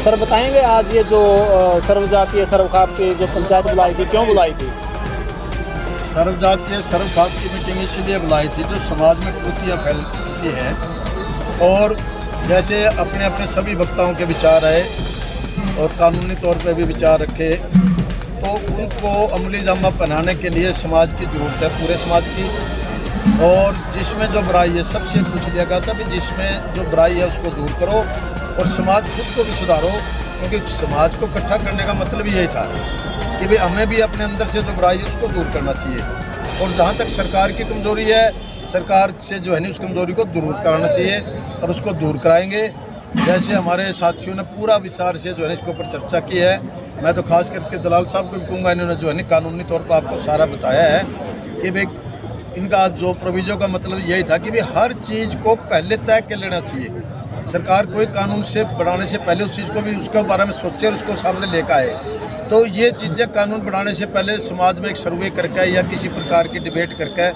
Sir बताएंगे आज ये जो सर्वजातीय सर्वखाप की जो पंचायत बुलाई थी, क्यों बुलाई थी? सर्वजातीय सर्वखाप की मीटिंग इसलिए बुलाई थी जो समाज में कुरीतियाँ फैलती हैं और जैसे अपने अपने सभी वक्ताओं के विचार आए और कानूनी तौर पर भी विचार रखे, तो उनको अमली जामा पहनाने के लिए समाज की ज़रूरत है, पूरे समाज की। और जिसमें जो बुराई है सबसे पूछ लिया गया था कि जिसमें जो बुराई है उसको दूर करो और समाज खुद को भी सुधारो, क्योंकि समाज को इकट्ठा करने का मतलब यही था कि भाई हमें भी अपने अंदर से जो बुराई है उसको दूर करना चाहिए। और जहाँ तक सरकार की कमज़ोरी है, सरकार से जो है नहीं उस कमज़ोरी को दूर कराना चाहिए और उसको दूर कराएंगे। जैसे हमारे साथियों ने पूरा विस्तार से जो है इसके ऊपर चर्चा की है, मैं तो खास करके दलाल साहब को भी कहूँगा, इन्होंने जो है नहीं कानूनी तौर पर आपको सारा बताया है कि भाई इनका जो प्रोविजो का मतलब यही था कि भाई हर चीज़ को पहले तय कर लेना चाहिए। सरकार कोई कानून से बनाने से पहले उस चीज़ को भी उसके बारे में सोचे और उसको सामने लेकर आए। तो ये चीज़ें कानून बनाने से पहले समाज में एक सर्वे करके या किसी प्रकार की डिबेट करके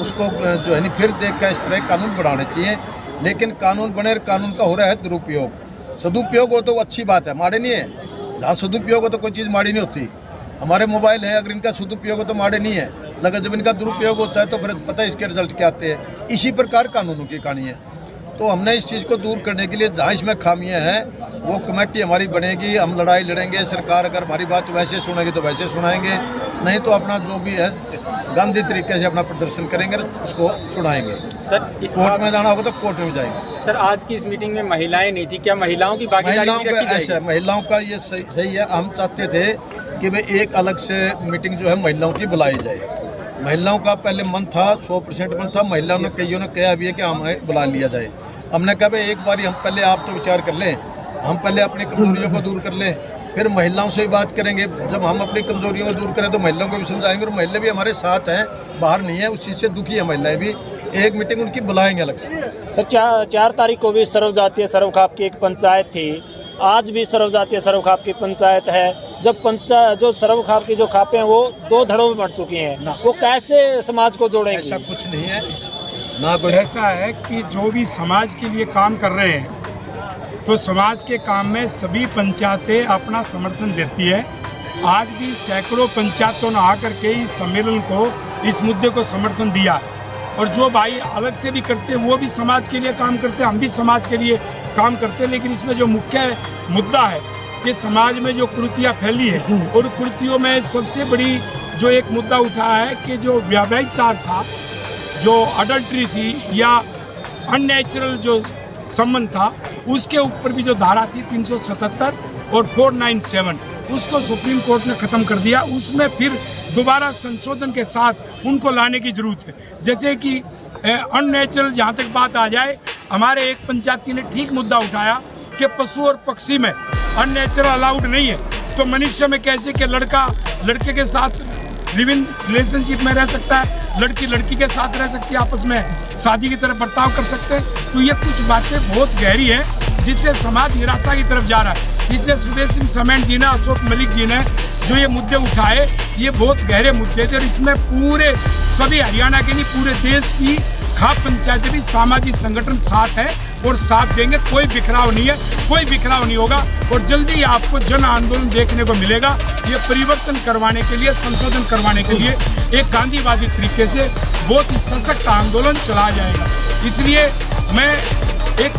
उसको जो है नहीं फिर देख कर इस तरह कानून बनाने चाहिए। लेकिन कानून बने, कानून का हो रहा है दुरुपयोग। सदुपयोग हो तो अच्छी बात है, माड़े नहीं है। जहाँ सदुपयोग हो तो कोई चीज़ माड़ी नहीं होती। हमारे मोबाइल है, अगर इनका सदुपयोग हो तो माड़े नहीं है, लगा जब इनका दुरुपयोग होता है तो फिर पता है इसके रिजल्ट क्या आते हैं। इसी प्रकार कानूनों की कहानी है। तो हमने इस चीज़ को दूर करने के लिए जहाँ इसमें खामियां हैं वो कमेटी हमारी बनेगी, हम लड़ाई लड़ेंगे। सरकार अगर हमारी बात वैसे सुनेगी तो वैसे सुनाएंगे, नहीं तो अपना जो भी है गांधी तरीके से अपना प्रदर्शन करेंगे, उसको सुनाएंगे। सर इस कोर्ट में जाना होगा तो कोर्ट में जाएंगे। सर आज की इस मीटिंग में महिलाएं नहीं थी, क्या महिलाओं की भागीदारी ऐसा महिलाओं का ये सही है। हम चाहते थे कि भाई एक अलग से मीटिंग जो है महिलाओं की बुलाई जाए। महिलाओं का पहले मन था, 100% मन था। महिलाओं ने कईयों ने कहा भी है कि हमें बुला लिया जाए। हमने कहा भाई एक बारी हम पहले आप तो विचार कर लें, हम पहले अपनी कमजोरियों को दूर कर लें, फिर महिलाओं से ही बात करेंगे। जब हम अपनी कमजोरियों को दूर करें तो महिलाओं को भी समझाएंगे और महिला भी हमारे साथ हैं, बाहर नहीं है, उस चीज़ से दुखी है महिलाएं भी। एक मीटिंग उनकी बुलाएंगे अलग से। सर 4 तारीख को भी सर्वजातीय सर्वखाप की एक पंचायत थी, आज भी सर्वजातीय सर्वखाप की पंचायत है। जब जो सर्वखाप की जो खापें हैं वो 2 धड़ों में बढ़ चुकी हैं, वो कैसे समाज को जोड़ेंगे? ऐसा कुछ नहीं है ना। कोई ऐसा है कि जो भी समाज के लिए काम कर रहे हैं तो समाज के काम में सभी पंचायतें अपना समर्थन देती है। आज भी सैकड़ों पंचायतों ने आकर के इस सम्मेलन को, इस मुद्दे को समर्थन दिया है। और जो भाई अलग से भी करते हैं वो भी समाज के लिए काम करते हैं, हम भी समाज के लिए काम करते हैं। लेकिन इसमें जो मुख्य मुद्दा है कि समाज में जो कुरीतियाँ फैली है और कुरीतियों में सबसे बड़ी जो एक मुद्दा उठा है कि जो व्यभिचार था, जो अडल्ट्री थी या अननेचुरल जो संबंध था, उसके ऊपर भी जो धारा थी 377 और 497 उसको सुप्रीम कोर्ट ने ख़त्म कर दिया। उसमें फिर दोबारा संशोधन के साथ उनको लाने की ज़रूरत है। जैसे कि अननेचुरल जहाँ तक बात आ जाए, हमारे एक पंचायती ने ठीक मुद्दा उठाया कि पशु और पक्षी में अननेचुरल अलाउड नहीं है, तो मनुष्य में कैसे कि लड़का लड़के के साथ लिव इन रिलेशनशिप में रह सकता है, लड़की लड़की के साथ रह सकती है, आपस में शादी की तरफ बर्ताव कर सकते हैं। तो ये कुछ बातें बहुत गहरी है जिससे समाज निराशा की तरफ जा रहा है। इसलिए सुबेश सिंह समेन जी ने, अशोक मलिक जी ने जो ये मुद्दे उठाए, ये बहुत गहरे मुद्दे थे और इसमें पूरे सभी हरियाणा के नहीं पूरे देश की खाप पंचायतें भी सामाजिक संगठन साथ है और साथ देंगे। कोई बिखराव नहीं है, कोई बिखराव नहीं होगा और जल्दी ही आपको जन आंदोलन देखने को मिलेगा। ये परिवर्तन करवाने के लिए, संशोधन करवाने के लिए एक गांधीवादी तरीके से बहुत ही सशक्त आंदोलन चलाया जाएगा। इसलिए मैं एक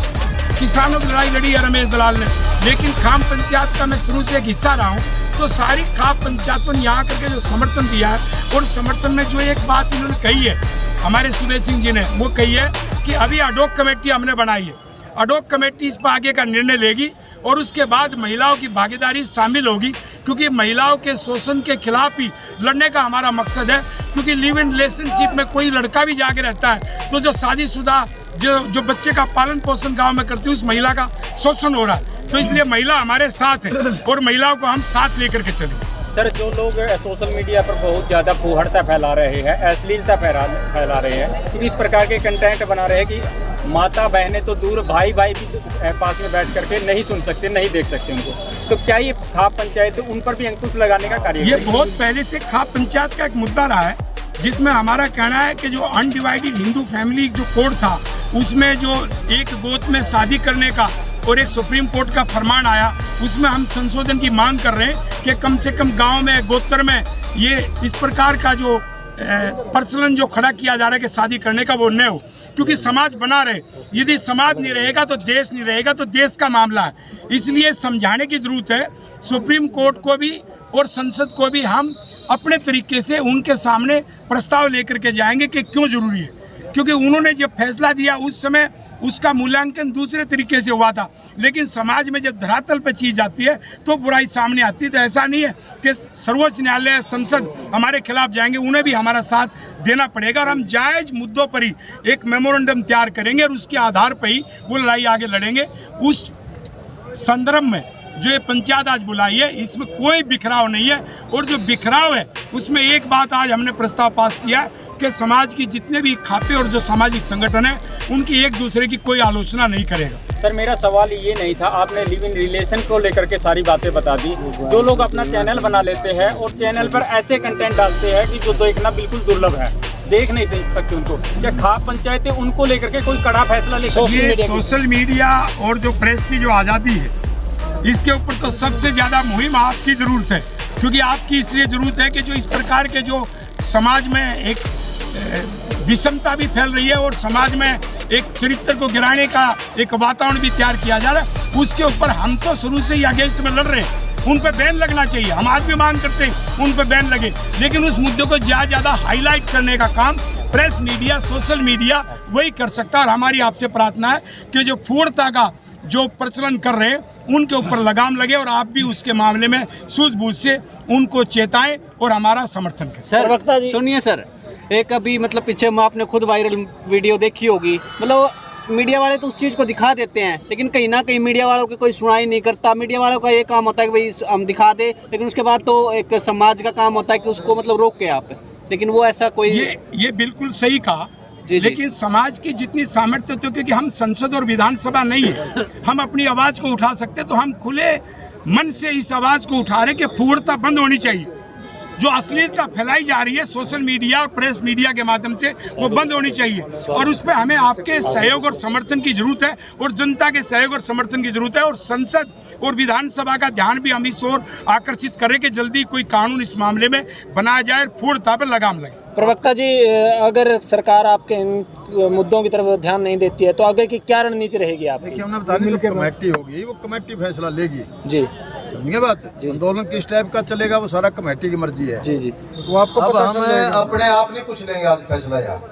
किसानों की लड़ाई लड़ी है रमेश दलाल ने, लेकिन खाप पंचायत का मैं शुरू से एक हिस्सा रहा हूँ, तो सारी खाप पंचायतों ने यहाँ करके जो समर्थन दिया है और समर्थन में जो एक बात इन्होंने कही है हमारे सुबेश सिंह जी ने, वो कही है कि अभी अडोक कमेटी हमने बनाई है, अडोक कमेटी इस पर आगे का निर्णय लेगी और उसके बाद महिलाओं की भागीदारी शामिल होगी, क्योंकि महिलाओं के शोषण के खिलाफ ही लड़ने का हमारा मकसद है। क्योंकि लिव इन रिलेशनशिप में कोई लड़का भी जाके रहता है तो जो शादीशुदा जो बच्चे का पालन पोषण गांव में करती है उस महिला का शोषण हो रहा है। तो इसलिए महिला हमारे साथ है और महिलाओं को हम साथ लेकर के चलें। सर जो लोग सोशल मीडिया पर बहुत ज़्यादा फूहड़ता फैला रहे हैं, अश्लीलता फैला रहे हैं, इस प्रकार के कंटेंट बना रहे हैं कि माता बहनें तो दूर, भाई भाई भी पास में बैठ करके नहीं सुन सकते, नहीं देख सकते उनको, तो क्या ये खाप पंचायत उन पर भी अंकुश लगाने का कार्य? ये बहुत पहले से खाप पंचायत का एक मुद्दा रहा है, जिसमें हमारा कहना है कि जो अनडिवाइडेड हिंदू फैमिली जो कोड था उसमें जो एक गोद में शादी करने का और एक सुप्रीम कोर्ट का फरमान आया, उसमें हम संशोधन की मांग कर रहे हैं कि कम से कम गांव में, गोत्र में ये इस प्रकार का जो प्रचलन जो खड़ा किया जा रहा है कि शादी करने का, वो न हो, क्योंकि समाज बना रहे। यदि समाज नहीं रहेगा तो देश नहीं रहेगा, तो देश का मामला है। इसलिए समझाने की जरूरत है सुप्रीम कोर्ट को भी और संसद को भी। हम अपने तरीके से उनके सामने प्रस्ताव लेकर के जाएंगे कि क्यों जरूरी है, क्योंकि उन्होंने जब फैसला दिया उस समय उसका मूल्यांकन दूसरे तरीके से हुआ था, लेकिन समाज में जब धरातल पर चीज आती है तो बुराई सामने आती है। तो ऐसा नहीं है कि सर्वोच्च न्यायालय, संसद हमारे खिलाफ जाएंगे, उन्हें भी हमारा साथ देना पड़ेगा और हम जायज मुद्दों पर ही एक मेमोरेंडम तैयार करेंगे और उसके आधार पर ही वो लड़ाई आगे लड़ेंगे। उस संदर्भ में जो ये पंचायत आज बुलाई है, इसमें कोई बिखराव नहीं है, और जो बिखराव है उसमें एक बात आज हमने प्रस्ताव पास किया कि समाज की जितने भी खाते और जो सामाजिक संगठन है उनकी एक दूसरे की कोई आलोचना नहीं करेगा। सर मेरा सवाल ये नहीं था, आपने लिव इन रिलेशन को लेकर के सारी बातें बता दी। जो लोग अपना चैनल बना लेते हैं और चैनल पर ऐसे कंटेंट डालते हैं कि जो देखना बिल्कुल दुर्लभ है, देख नहीं सकते उनको, क्या खाप पंचायतें उनको लेकर के कोई कड़ा फैसला ले सकती है? सोशल मीडिया और जो प्रेस की जो आज़ादी है, इसके ऊपर तो सबसे ज़्यादा मुहिम आपकी ज़रूरत है, क्योंकि आपकी इसलिए ज़रूरत है कि जो इस प्रकार के जो समाज में एक विषमता भी फैल रही है और समाज में एक चरित्र को गिराने का एक वातावरण भी तैयार किया जा रहा है, उसके ऊपर हम तो शुरू से ही अगेंस्ट में लड़ रहे हैं। उन पर बैन लगना चाहिए, हम आज भी मांग करते हैं उन पर बैन लगे, लेकिन उस मुद्दे को ज़्यादा हाईलाइट करने का काम प्रेस मीडिया, सोशल मीडिया वही कर सकता है। और हमारी आपसे प्रार्थना है कि जो फूड़ता का जो प्रचलन कर रहे हैं उनके ऊपर लगाम लगे और आप भी उसके मामले में सूझबूझ से उनको चेताएं और हमारा समर्थन करें। सर सुनिए सर, एक अभी मतलब पीछे में आपने खुद वायरल वीडियो देखी होगी, मतलब मीडिया वाले तो उस चीज़ को दिखा देते हैं, लेकिन कहीं ना कहीं मीडिया वालों की कोई सुनाई नहीं करता। मीडिया वालों का ये काम होता है कि भाई हम दिखा दे, लेकिन उसके बाद तो एक समाज का काम होता है कि उसको मतलब रोक के आप, लेकिन वो ऐसा कोई ये बिल्कुल सही कहा। लेकिन समाज की जितनी सामर्थ्य, तो क्योंकि हम संसद और विधानसभा नहीं है, हम अपनी आवाज़ को उठा सकते, तो हम खुले मन से इस आवाज़ को उठा रहे कि फूड़ता बंद होनी चाहिए। जो अश्लीलता फैलाई जा रही है सोशल मीडिया और प्रेस मीडिया के माध्यम से, वो बंद होनी चाहिए, और उस पर हमें आपके सहयोग और समर्थन की जरूरत है, और जनता के सहयोग और समर्थन की जरूरत है, और संसद और विधानसभा का ध्यान भी हम इस ओर आकर्षित करें कि जल्दी कोई कानून इस मामले में बनाया जाए और फूड़ता पर लगाम लगे। प्रवक्ता जी, अगर सरकार आपके इन मुद्दों की तरफ ध्यान नहीं देती है तो आगे की क्या रणनीति रहेगी आपकी? देखिए, हमने बता दी जो कमेटी होगी वो कमेटी फैसला लेगी जी, समझिए बात। आंदोलन किस टाइप का चलेगा वो सारा कमेटी की मर्जी है जी जी। वो आपको अब पता हम अपने आप नहीं कुछ लेंगे आज फैसला यार,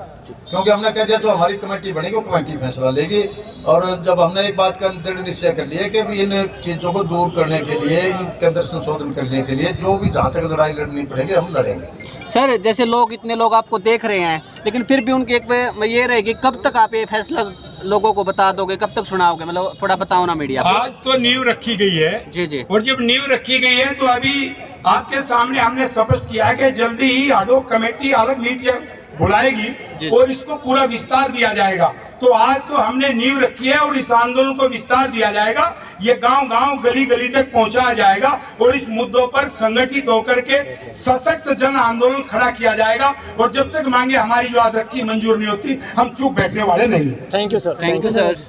क्योंकि हमने कह दिया जो हमारी कमेटी बनेगी वो कमेटी फैसला लेगी। और जब हमने एक बात का दृढ़ निश्चय कर लिया कि भी इन चीज़ों को दूर करने के लिए, इनके अंदर संशोधन करने के लिए जो भी जहाँ तक लड़ाई लड़नी पड़ेगी हम लड़ेंगे। सर, जैसे लोग इतने लोग आपको देख रहे हैं, लेकिन फिर भी उनकी एक ये रहेगी, कब तक आप ये फैसला लोगों को बता दोगे, कब तक सुनाओगे, मतलब थोड़ा बताओ ना मीडिया। आज तो नींव रखी गई है जी जी, और जब नींव रखी गई है तो अभी आपके सामने हमने स्पष्ट किया है कि जल्दी ही आडोक कमेटी अलग मीटिंग बुलाएगी और इसको पूरा विस्तार दिया जाएगा। तो आज तो हमने नींव रखी है और इस आंदोलन को विस्तार दिया जाएगा, ये गांव-गांव, गली-गली तक पहुंचाया जाएगा और इस मुद्दों पर संगठित होकर के सशक्त जन आंदोलन खड़ा किया जाएगा। और जब तक मांगे हमारी याद रखी मंजूर नहीं होती, हम चुप बैठने वाले नहीं। Thank you sir. Thank you sir.